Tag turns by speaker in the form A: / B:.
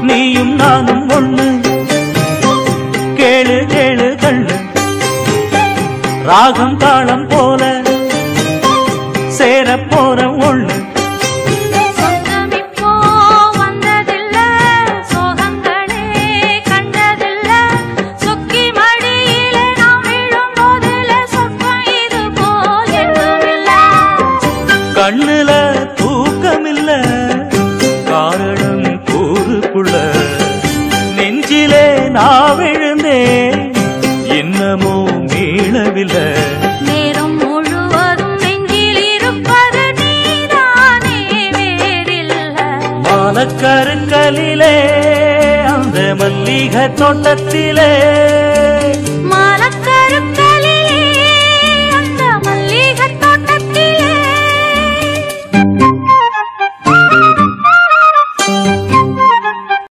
A: நீயும் நானும் ஒண்ணு கேளு கேளு கண்ணு ராகம் தாளம் போல சேர போற ஒண்ணு கண்ணுல தூக்கமில்ல காரணம் கூறுக்குள்ள நெஞ்சிலே நான் விழுந்தேன் இன்னமோ மீளவில்லை
B: நேரம் முழுவதும் நெஞ்சில் இருப்பது நீதானே வேறில்ல
A: மாலக்கருங்கலிலே அந்த மல்லிகை தோட்டத்திலே